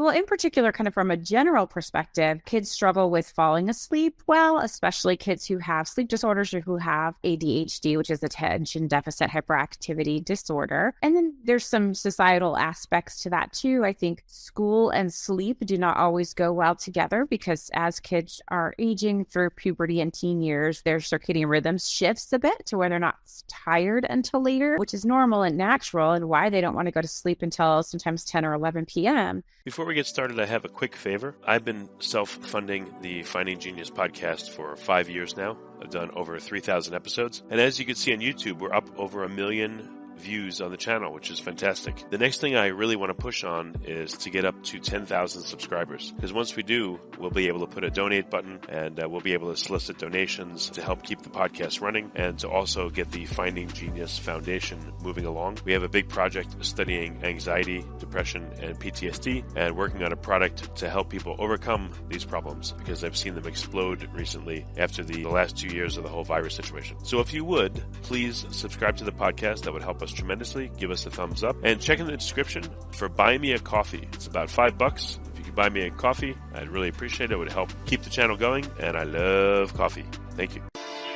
Well, in particular, kind of from a general perspective, kids struggle with falling asleep well, especially kids who have sleep disorders or who have ADHD, which is attention deficit hyperactivity disorder. And then there's some societal aspects to that too. I think school and sleep do not always go well together because as kids are aging through puberty and teen years, their circadian rhythms shifts a bit to where they're not tired until later, which is normal and natural, and why they don't want to go to sleep until sometimes 10 or 11 p.m. Before we get started, I have a quick favor. I've been self-funding the Finding Genius podcast for 5 years now. I've done over 3,000 episodes. And as you can see on YouTube, we're up over 1 million views on the channel, which is fantastic. The next thing I really want to push on is to get up to 10,000 subscribers. Because once we do, we'll be able to put a donate button and we'll be able to solicit donations to help keep the podcast running and to also get the Finding Genius Foundation moving along. We have a big project studying anxiety, depression, and PTSD and working on a product to help people overcome these problems because I've seen them explode recently after the last 2 years of the whole virus situation. So if you would, please subscribe to the podcast. That would help us tremendously. Give us a thumbs up and check in the description for Buy Me a Coffee. It's about $5. If you could buy me a coffee, I'd really appreciate it. It would help keep the channel going, and I love coffee. Thank you.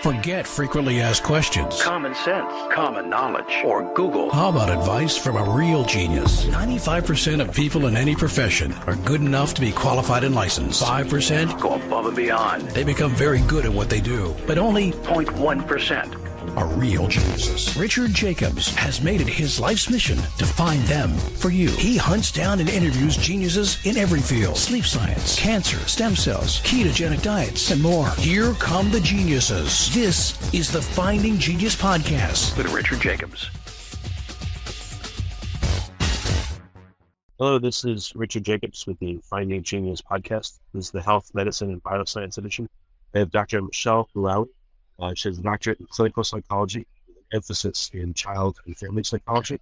Forget frequently asked questions. Common sense, common knowledge, or Google. How about advice from a real genius? 95% of people in any profession are good enough to be qualified and licensed. 5% Go above and beyond. they become very good at what they do, but only 0.1%. are real geniuses. Richard Jacobs has made it his life's mission to find them for you. He hunts down and interviews geniuses in every field: sleep science, cancer, stem cells, ketogenic diets, and more. Here come the geniuses. This is the Finding Genius podcast With Richard Jacobs. Hello, this is Richard Jacobs with the Finding Genius podcast. This is the Health, Medicine, and Bioscience edition. I have Dr. Mullaley. She has a doctorate in clinical psychology, with an emphasis in child and family psychology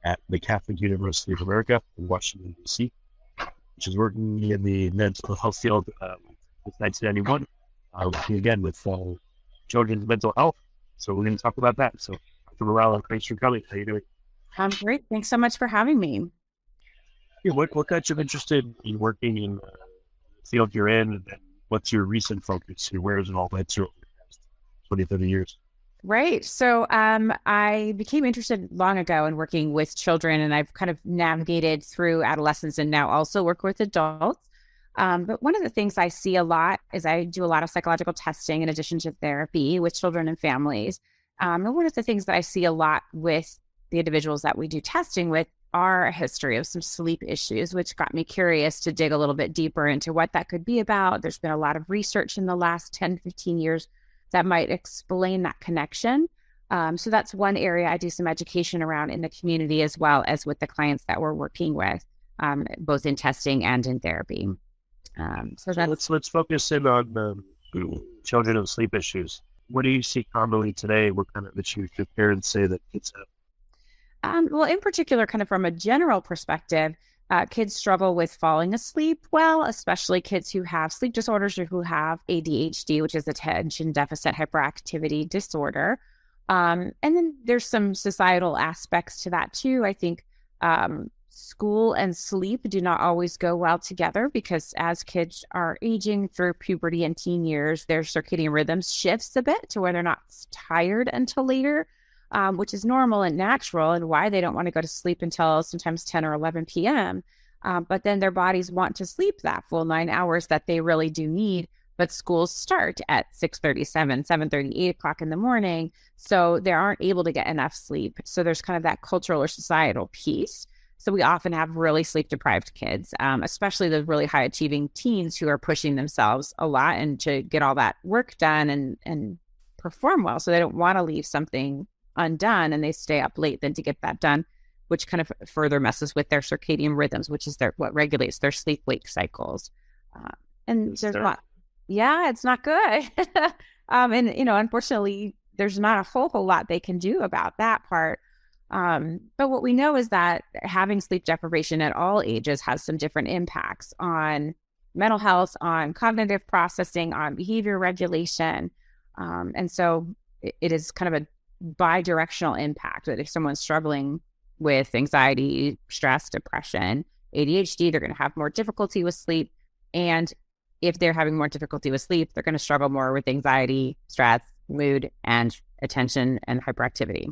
at the Catholic University of America in Washington, D.C. She's working in the mental health field since 1991, working again with children's mental health. So we're going to talk about that. So Dr. Mullaley, thanks for coming. How are you doing? I'm great. Thanks so much for having me. Yeah, what got you interested in working in the field you're in, and what's your recent focus? Where has it all led to over the past 20, 30 years? Right. So I became interested long ago in working with children, and I've kind of navigated through adolescence and now also work with adults. But one of the things I see a lot is I do a lot of psychological testing in addition to therapy with children and families. And one of the things that I see a lot with the individuals that we do testing with are a history of some sleep issues, which got me curious to dig a little bit deeper into what that could be about. There's been a lot of research in the last 10, 15 years that might explain that connection. So that's one area I do some education around in the community as well as with the clients that we're working with, both in testing and in therapy. So let's focus in on children with sleep issues. What do you see commonly today? What kind of issues do parents say that kids have? Well, in particular, kind of from a general perspective, kids struggle with falling asleep well, especially kids who have sleep disorders or who have ADHD, which is attention deficit hyperactivity disorder. And then there's some societal aspects to that too. I think school and sleep do not always go well together because as kids are aging through puberty and teen years, their circadian rhythms shifts a bit to where they're not tired until later. Which is normal and natural, and why they don't want to go to sleep until sometimes 10 or 11 p.m. But then their bodies want to sleep that full 9 hours that they really do need. But schools start at 6:30, 7:30, 8 o'clock in the morning. So they aren't able to get enough sleep. So there's kind of that cultural or societal piece. So we often have really sleep deprived kids, especially the really high achieving teens who are pushing themselves a lot and to get all that work done and perform well. So they don't want to leave something undone and they stay up late then to get that done, which kind of further messes with their circadian rhythms, which is what regulates their sleep wake cycles. And there's a lot. Yeah, it's not good. And unfortunately there's not a whole lot they can do about that part. But what we know is that having sleep deprivation at all ages has some different impacts on mental health, on cognitive processing, on behavior regulation. And so it is kind of a bi-directional impact that if someone's struggling with anxiety, stress, depression, ADHD, they're going to have more difficulty with sleep. And if they're having more difficulty with sleep, they're going to struggle more with anxiety, stress, mood, and attention and hyperactivity.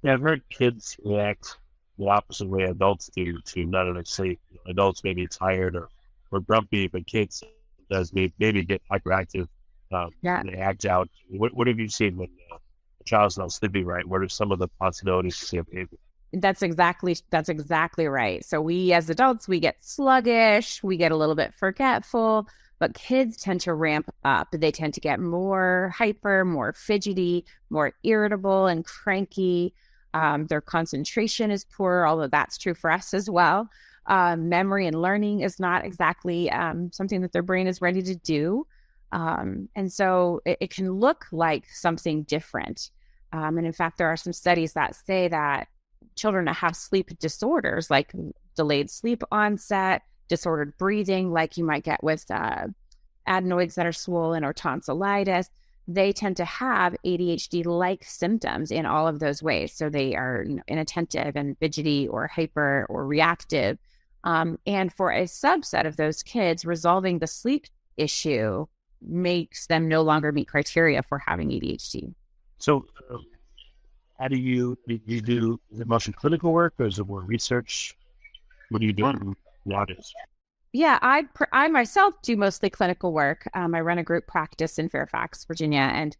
Yeah, I've heard kids react the opposite way adults do to not only sleep. Adults may be tired or grumpy, but kids does maybe get hyperactive and they act out. What have you seen when a child's not sleeping right? What are some of the possibilities to see a behavior? That's exactly right. So we as adults, we get sluggish, we get a little bit forgetful, but kids tend to ramp up. They tend to get more hyper, more fidgety, more irritable and cranky. Their concentration is poor, although that's true for us as well. Memory and learning is not exactly something that their brain is ready to do. And so it can look like something different. And in fact, there are some studies that say that children that have sleep disorders, like delayed sleep onset, disordered breathing, like you might get with adenoids that are swollen or tonsillitis, they tend to have ADHD-like symptoms in all of those ways. So they are inattentive and fidgety or hyper or reactive. And for a subset of those kids, resolving the sleep issue makes them no longer meet criteria for having ADHD. So how do you do, is it mostly clinical work or is it more research? What are you doing nowadays? Yeah, I myself do mostly clinical work. I run a group practice in Fairfax, Virginia, and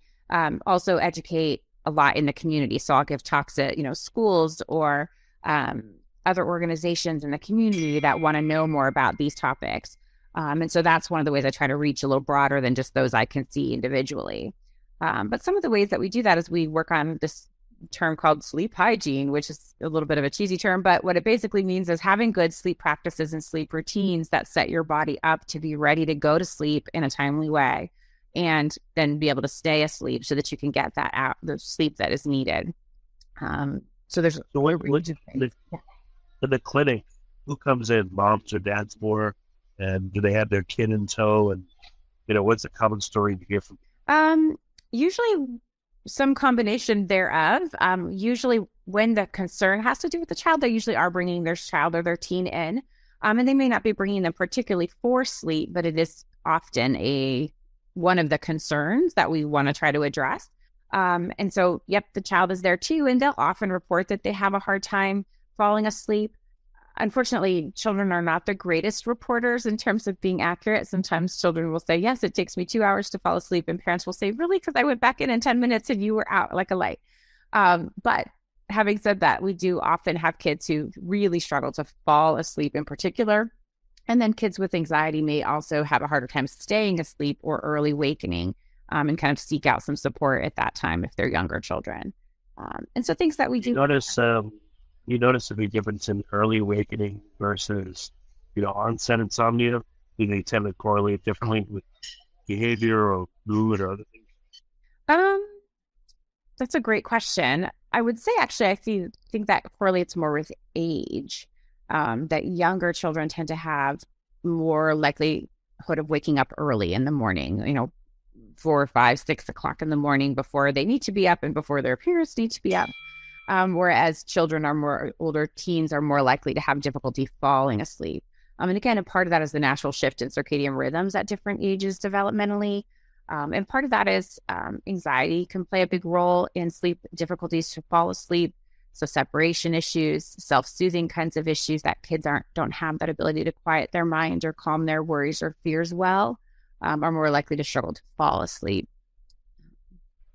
also educate a lot in the community. So I'll give talks at schools or other organizations in the community that want to know more about these topics. And so that's one of the ways I try to reach a little broader than just those I can see individually. But some of the ways that we do that is we work on this term called sleep hygiene, which is a little bit of a cheesy term, but what it basically means is having good sleep practices and sleep routines that set your body up to be ready to go to sleep in a timely way and then be able to stay asleep so that you can get that out, the sleep that is needed. So there's in the clinic, who comes in, moms or dads more, and do they have their kid in tow? And what's a common story you hear from? Usually some combination thereof. Usually when the concern has to do with the child, they usually are bringing their child or their teen in. And they may not be bringing them particularly for sleep, but it is often one of the concerns that we want to try to address. And so, the child is there too, and they'll often report that they have a hard time falling asleep. Unfortunately, children are not the greatest reporters in terms of being accurate. Sometimes children will say, yes, it takes me 2 hours to fall asleep. And parents will say, really? Because I went back in 10 minutes and you were out like a light. But having said that, we do often have kids who really struggle to fall asleep in particular. And then kids with anxiety may also have a harder time staying asleep or early wakening and kind of seek out some support at that time if they're younger children. And so things that we do. You notice a big difference in early awakening versus, onset insomnia? Do they tend to correlate differently with behavior or mood or other things? That's a great question. I would say, actually, I think that correlates more with age, that younger children tend to have more likelihood of waking up early in the morning, 4, 5, 6 o'clock in the morning before they need to be up and before their parents need to be up. Whereas older teens are more likely to have difficulty falling asleep. And again, a part of that is the natural shift in circadian rhythms at different ages developmentally. And part of that is anxiety can play a big role in sleep difficulties to fall asleep. So separation issues, self-soothing kinds of issues that kids don't have that ability to quiet their mind or calm their worries or fears well, are more likely to struggle to fall asleep.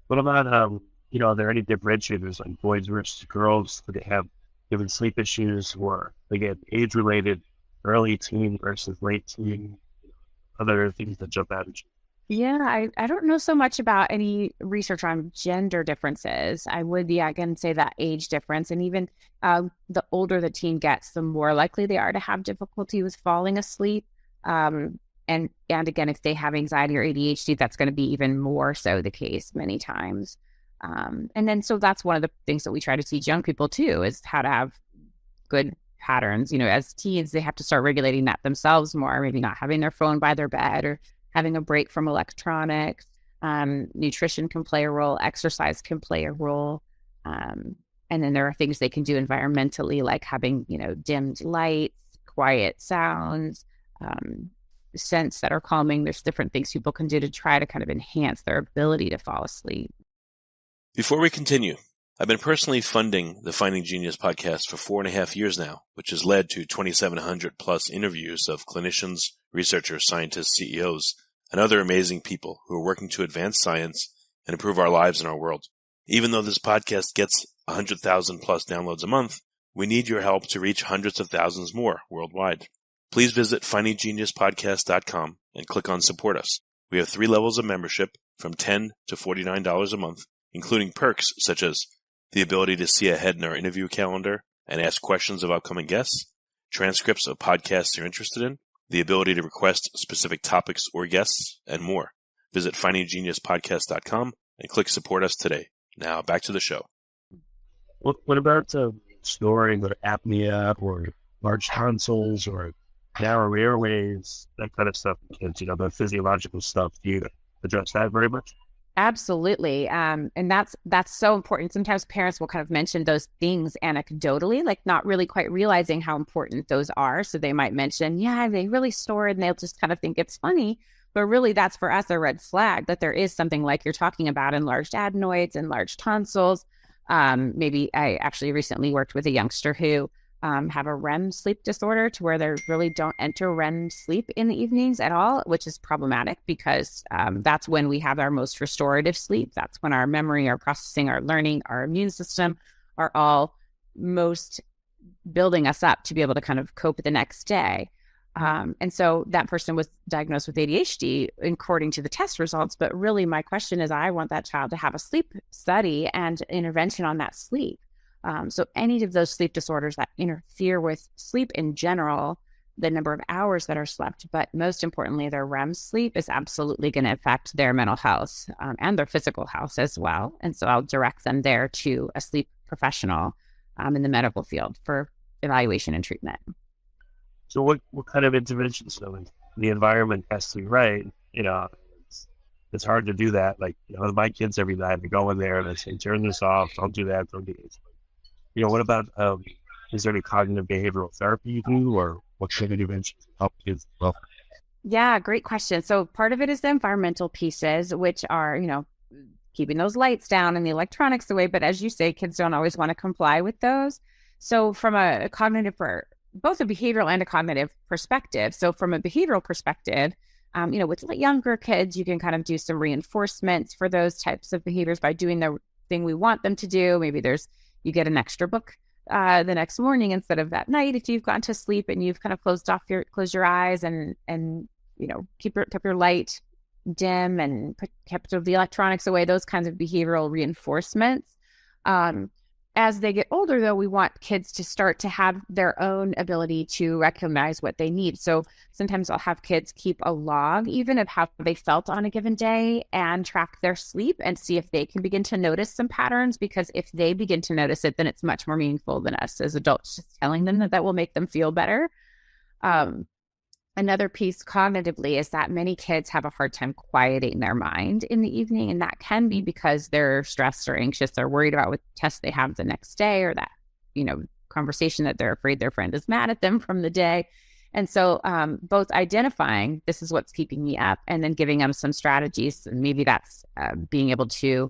What about are there any differentiators like boys versus girls? Do they have different sleep issues, or again, age-related, early teen versus late teen? Other things that jump out at you? Yeah, I don't know so much about any research on gender differences. I would, again, say that age difference, and even the older the teen gets, the more likely they are to have difficulty with falling asleep. And again, if they have anxiety or ADHD, that's going to be even more so the case many times. And then, so that's one of the things that we try to teach young people too, is how to have good patterns. As teens, they have to start regulating that themselves more, maybe not having their phone by their bed or having a break from electronics. Nutrition can play a role, exercise can play a role. And then there are things they can do environmentally, like having, dimmed lights, quiet sounds, scents that are calming. There's different things people can do to try to kind of enhance their ability to fall asleep. Before we continue, I've been personally funding the Finding Genius podcast for 4.5 years now, which has led to 2,700 plus interviews of clinicians, researchers, scientists, CEOs, and other amazing people who are working to advance science and improve our lives and our world. Even though this podcast gets 100,000 plus downloads a month, we need your help to reach hundreds of thousands more worldwide. Please visit findinggeniuspodcast.com and click on Support Us. We have 3 levels of membership from $10 to $49 a month, including perks such as the ability to see ahead in our interview calendar and ask questions of upcoming guests, transcripts of podcasts you're interested in, the ability to request specific topics or guests, and more. Visit findinggeniuspodcast.com and click Support Us today. Now back to the show. What about snoring or apnea or large tonsils or narrow airways, that kind of stuff in kids, the physiological stuff? Do you address that very much? Absolutely. And that's so important. Sometimes parents will kind of mention those things anecdotally, like not really quite realizing how important those are. So they might mention, yeah, they really snore, and they'll just kind of think it's funny. But really, that's for us a red flag that there is something like you're talking about, enlarged adenoids, enlarged tonsils. Maybe I actually recently worked with a youngster who have a REM sleep disorder to where they really don't enter REM sleep in the evenings at all, which is problematic because that's when we have our most restorative sleep. That's when our memory, our processing, our learning, our immune system are all most building us up to be able to kind of cope the next day. And so that person was diagnosed with ADHD according to the test results. But really, my question is, I want that child to have a sleep study and intervention on that sleep. So any of those sleep disorders that interfere with sleep in general, the number of hours that are slept, but most importantly, their REM sleep is absolutely going to affect their mental health and their physical health as well. And so I'll direct them there to a sleep professional in the medical field for evaluation and treatment. So what kind of interventions? So the environment has to be right. It's hard to do that. Like, my kids every night, they go in there and they say, turn this off, don't do that, don't do this. What about, is there any cognitive behavioral therapy you do, or what kind of interventions help kids? Well, yeah, great question. So part of it is the environmental pieces, which are, keeping those lights down and the electronics away. But as you say, kids don't always want to comply with those. So from a cognitive, both a behavioral and a cognitive perspective. So from a behavioral perspective, with younger kids, you can kind of do some reinforcements for those types of behaviors by doing the thing we want them to do. Maybe you get an extra book the next morning instead of that night if you've gone to sleep and you've kind of close your eyes and keep your light dim and kept the electronics away. Those kinds of behavioral reinforcements. As they get older, though, we want kids to start to have their own ability to recognize what they need. So sometimes I'll have kids keep a log even of how they felt on a given day and track their sleep and see if they can begin to notice some patterns, because if they begin to notice it, then it's much more meaningful than us as adults just telling them that will make them feel better. Another piece cognitively is that many kids have a hard time quieting their mind in the evening. And that can be because they're stressed or anxious or worried about what tests they have the next day, or that, conversation that they're afraid their friend is mad at them from the day. And so both identifying this is what's keeping me up and then giving them some strategies. And maybe that's being able to,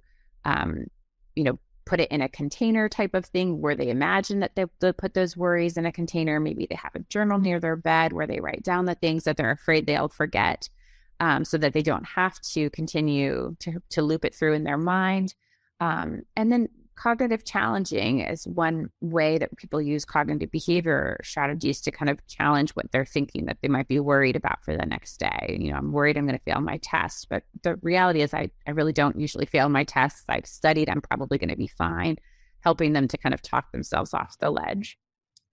put it in a container type of thing where they imagine that they'll put those worries in a container. Maybe they have a journal near their bed where they write down the things that they're afraid they'll forget, so that they don't have to continue to loop it through in their mind. And then cognitive challenging is one way that people use cognitive behavior strategies to kind of challenge what they're thinking that they might be worried about for the next day. I'm worried I'm going to fail my test, but the reality is I really don't usually fail my tests. I've studied, I'm probably going to be fine. Helping them to kind of talk themselves off the ledge,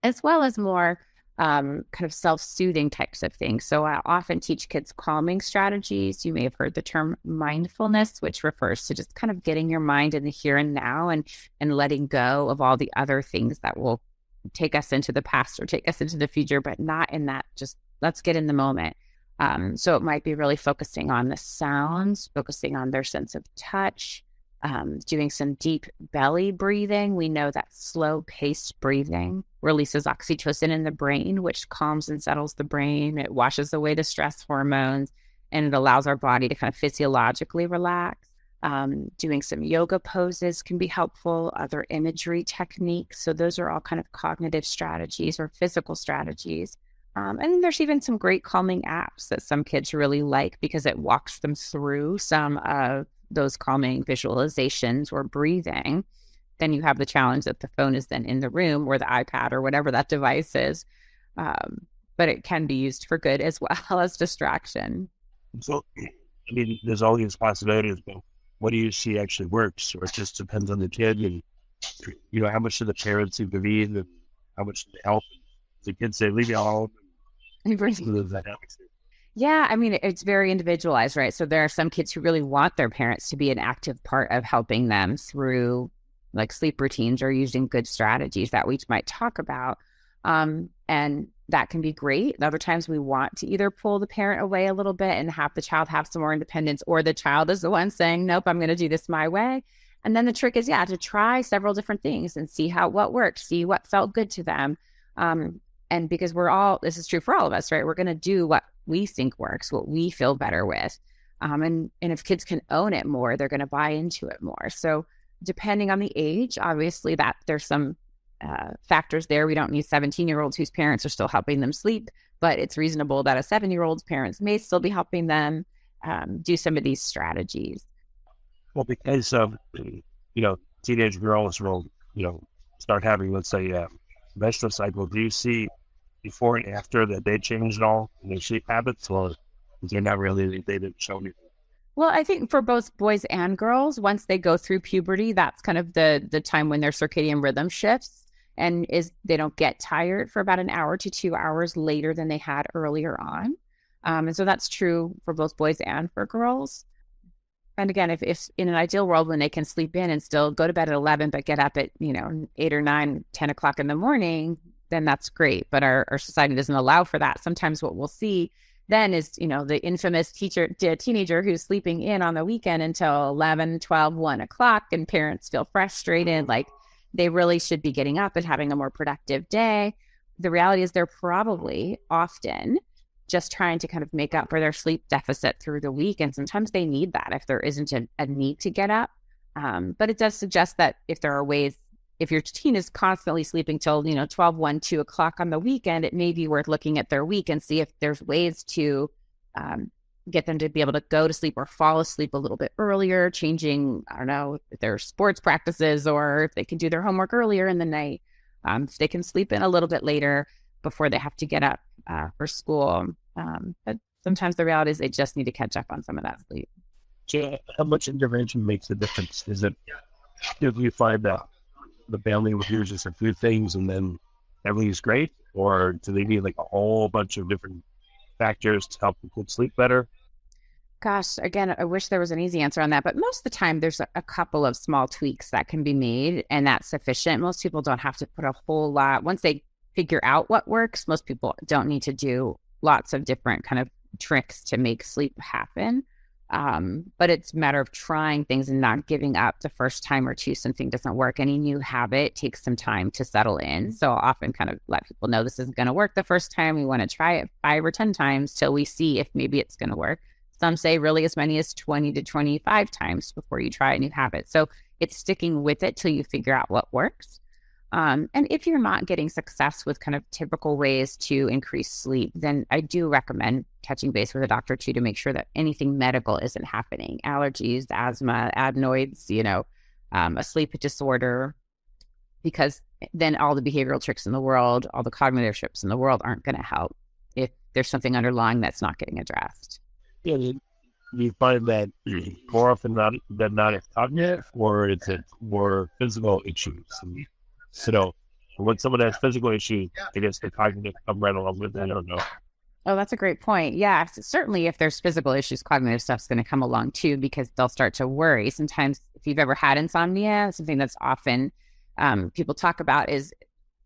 as well as more kind of self-soothing types of things. So I often teach kids calming strategies. You may have heard the term mindfulness, which refers to just kind of getting your mind in the here and now and letting go of all the other things that will take us into the past or take us into the future, but not in that, just let's get in the moment. So it might be really focusing on the sounds, focusing on their sense of touch, doing some deep belly breathing. We know that slow paced breathing releases oxytocin in the brain, which calms and settles the brain. It washes away the stress hormones, and it allows our body to kind of physiologically relax. Doing some yoga poses can be helpful, other imagery techniques. So those are all kind of cognitive strategies or physical strategies. And then there's even some great calming apps that some kids really like because it walks them through some of those calming visualizations or breathing. Then you have the challenge that the phone is then in the room or the iPad or whatever that device is. But it can be used for good as well as distraction. So, I mean, there's all these possibilities, but what do you see actually works? Or it just depends on the kid and, how much do the parents intervene and how much do they help? The kids say, leave me alone. Yeah, I mean, it's very individualized, right? So there are some kids who really want their parents to be an active part of helping them through like sleep routines or using good strategies that we might talk about. And that can be great. And other times we want to either pull the parent away a little bit and have the child have some more independence, or the child is the one saying, nope, I'm going to do this my way. And then the trick is, to try several different things and see what worked, see what felt good to them. And because this is true for all of us, right? We're going to do what we think works, what we feel better with. And if kids can own it more, they're going to buy into it more. So depending on the age, obviously that there's some factors there. We don't need 17-year-olds whose parents are still helping them sleep, but it's reasonable that a 7-year-old's parents may still be helping them do some of these strategies. Well, because, teenage girls will, start having, let's say, menstrual cycle. Do you see before and after that they change at all in their sleep habits, or is there not really, they didn't show anything? Well, I think for both boys and girls, once they go through puberty, that's kind of the time when their circadian rhythm shifts and they don't get tired for about an hour to 2 hours later than they had earlier on. And so that's true for both boys and for girls. And again, if in an ideal world, when they can sleep in and still go to bed at 11, but get up at, 8 or 9, 10 o'clock in the morning, then that's great. But our society doesn't allow for that. Sometimes what we'll see then is, the infamous teenager who's sleeping in on the weekend until 11, 12, 1 o'clock, and parents feel frustrated, like they really should be getting up and having a more productive day. The reality is they're probably often just trying to kind of make up for their sleep deficit through the week. And sometimes they need that if there isn't a need to get up. But it does suggest that if there are ways, if your teen is constantly sleeping till, 12, 1, 2 o'clock on the weekend, it may be worth looking at their week and see if there's ways to get them to be able to go to sleep or fall asleep a little bit earlier, changing, I don't know, if their sports practices or if they can do their homework earlier in the night, if they can sleep in a little bit later before they have to get up for school. But sometimes the reality is they just need to catch up on some of that sleep. So how much intervention makes a difference? Is it, if you find that the family will use just a few things and then everything's great, or do they need like a whole bunch of different factors to help the kid sleep better? Gosh, again, I wish there was an easy answer on that, but most of the time there's a couple of small tweaks that can be made and that's sufficient. Most people don't have to put a whole lot. Once they figure out what works, most people don't need to do lots of different kind of tricks to make sleep happen. But it's a matter of trying things and not giving up the first time or two something doesn't work. Any new habit takes some time to settle in. So I'll often kind of let people know this isn't going to work the first time. We want to try it 5 or 10 times till we see if maybe it's going to work. Some say really as many as 20 to 25 times before you try a new habit. So it's sticking with it till you figure out what works. And if you're not getting success with kind of typical ways to increase sleep, then I do recommend touching base with a doctor too, to make sure that anything medical isn't happening. Allergies, asthma, adenoids, a sleep disorder, because then all the behavioral tricks in the world, all the cognitive tricks in the world aren't going to help if there's something underlying that's not getting addressed. Yeah, you find that more often than not it's cognitive, or is it more physical issues? So when someone has physical issues, I guess the cognitive come right along with it. I don't know. Oh, that's a great point. Yeah, certainly if there's physical issues, cognitive stuff's going to come along too, because they'll start to worry. Sometimes if you've ever had insomnia, something that's often people talk about is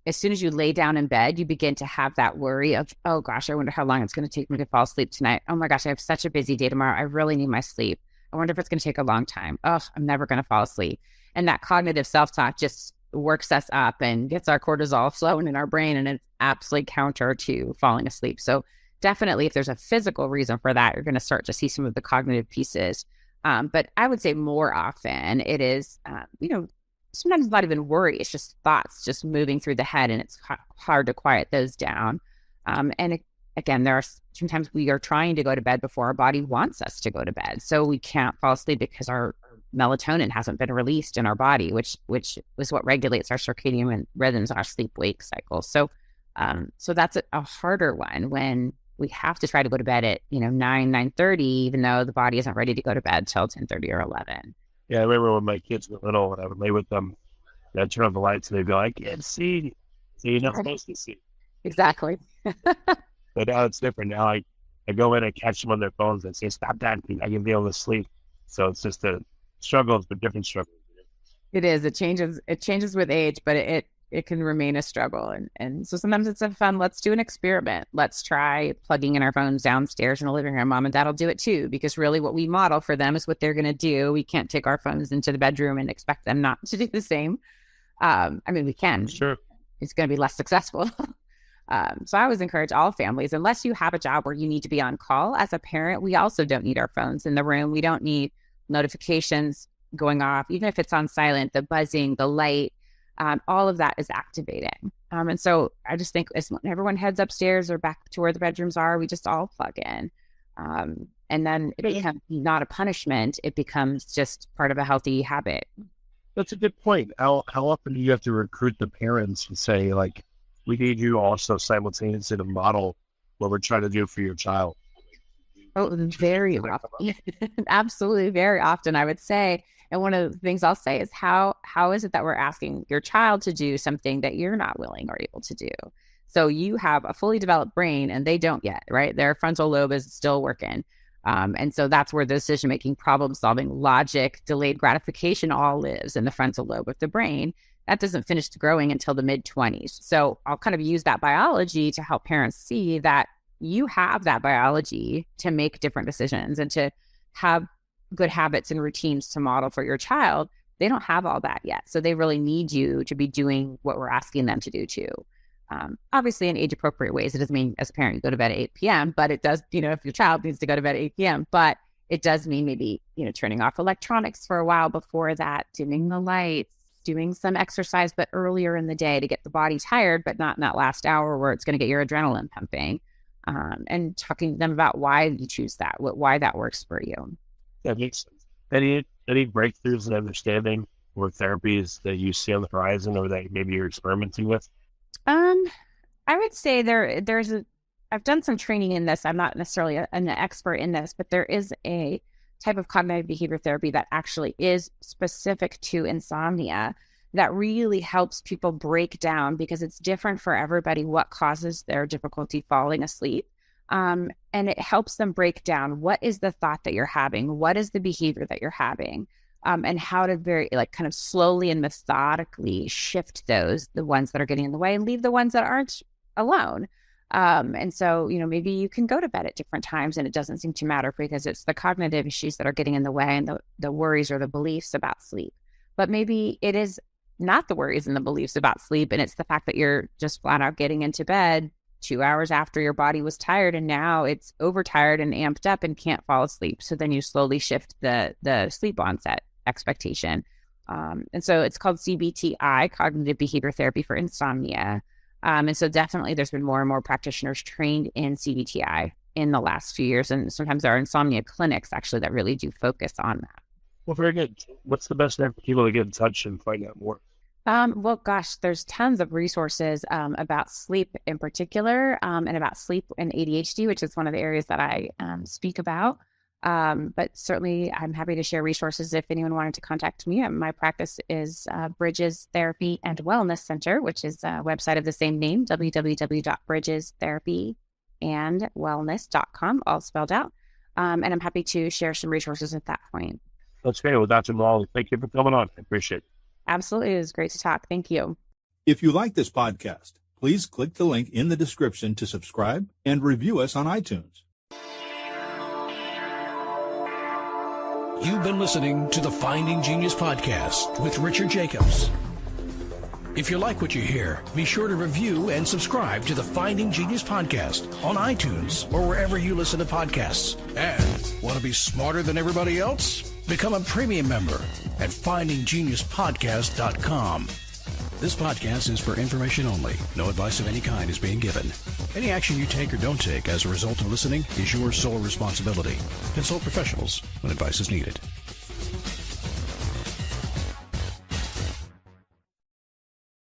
as soon as you lay down in bed, you begin to have that worry of, oh gosh, I wonder how long it's going to take me to fall asleep tonight. Oh my gosh, I have such a busy day tomorrow. I really need my sleep. I wonder if it's going to take a long time. Oh, I'm never going to fall asleep. And that cognitive self-talk just works us up and gets our cortisol flowing in our brain, and it's absolutely counter to falling asleep. So definitely, if there's a physical reason for that, you're going to start to see some of the cognitive pieces. But I would say more often it is, sometimes it's not even worry. It's just thoughts just moving through the head, and it's hard to quiet those down. Again, there are sometimes we are trying to go to bed before our body wants us to go to bed. So we can't fall asleep because our melatonin hasn't been released in our body, which is what regulates our circadian rhythms and our sleep-wake cycle. So that's a harder one when we have to try to go to bed at 9:30, even though the body isn't ready to go to bed till 10:30 or 11. Yeah, I remember when my kids were little and I would lay with them, I'd turn on the lights and they'd go, I can't see. So you're not supposed to see. Exactly. But now it's different. Now I go in and catch them on their phones and say, stop that. I can be able to sleep. So it's just a struggles, but different struggles. It is. It changes with age, but it can remain a struggle. And so sometimes it's a fun, let's do an experiment. Let's try plugging in our phones downstairs in the living room. Mom and dad will do it too, because really what we model for them is what they're going to do. We can't take our phones into the bedroom and expect them not to do the same. We can. Sure. It's going to be less successful. So I always encourage all families, unless you have a job where you need to be on call as a parent, we also don't need our phones in the room. We don't need notifications going off, even if it's on silent, the buzzing, the light, all of that is activating. And so I just think as everyone heads upstairs or back to where the bedrooms are, we just all plug in. And then it becomes not a punishment. It becomes just part of a healthy habit. That's a good point. How often do you have to recruit the parents and say, like, we need you also simultaneously to model what we're trying to do for your child? Oh, very often. Absolutely, very often, I would say. And one of the things I'll say is how is it that we're asking your child to do something that you're not willing or able to do? So you have a fully developed brain and they don't yet, right? Their frontal lobe is still working. And so that's where the decision-making, problem-solving, logic, delayed gratification all lives in the frontal lobe of the brain. That doesn't finish growing until the mid-20s. So I'll kind of use that biology to help parents see that you have that biology to make different decisions and to have good habits and routines to model for your child. They don't have all that yet. So they really need you to be doing what we're asking them to do too. Obviously in age appropriate ways. It doesn't mean as a parent you go to bed at 8 p.m., but it does, if your child needs to go to bed at 8 p.m., but it does mean maybe, turning off electronics for a while before that, dimming the lights, doing some exercise, but earlier in the day to get the body tired, but not in that last hour where it's going to get your adrenaline pumping. And talking to them about why you choose that, why that works for you. That makes sense. Any breakthroughs in understanding or therapies that you see on the horizon or that maybe you're experimenting with? I would say I've done some training in this. I'm not necessarily an expert in this, but there is a type of cognitive behavior therapy that actually is specific to insomnia that really helps people break down, because it's different for everybody what causes their difficulty falling asleep. And it helps them break down what is the thought that you're having, what is the behavior that you're having, and how to very kind of slowly and methodically shift the ones that are getting in the way and leave the ones that aren't alone. And so, maybe you can go to bed at different times and it doesn't seem to matter because it's the cognitive issues that are getting in the way and the worries or the beliefs about sleep. But maybe it is not the worries and the beliefs about sleep, and it's the fact that you're just flat out getting into bed 2 hours after your body was tired, and now it's overtired and amped up and can't fall asleep. So then you slowly shift the sleep onset expectation. And so it's called CBTI, Cognitive Behavior Therapy for Insomnia. And so definitely there's been more and more practitioners trained in CBTI in the last few years. And sometimes there are insomnia clinics actually that really do focus on that. Well, very good. What's the best way for people to get in touch and find out more? Well, gosh, there's tons of resources about sleep in particular, and about sleep and ADHD, which is one of the areas that I speak about. But certainly I'm happy to share resources if anyone wanted to contact me. My practice is Bridges Therapy and Wellness Center, which is a website of the same name, www.bridgestherapyandwellness.com, all spelled out. And I'm happy to share some resources at that point. That's great. Well, Dr. Mullaley, thank you for coming on. I appreciate it. Absolutely. It was great to talk. Thank you. If you like this podcast, please click the link in the description to subscribe and review us on iTunes. You've been listening to the Finding Genius podcast with Richard Jacobs. If you like what you hear, be sure to review and subscribe to the Finding Genius podcast on iTunes or wherever you listen to podcasts. And want to be smarter than everybody else? Become a premium member at findinggeniuspodcast.com. This podcast is for information only. No advice of any kind is being given. Any action you take or don't take as a result of listening is your sole responsibility. Consult professionals when advice is needed.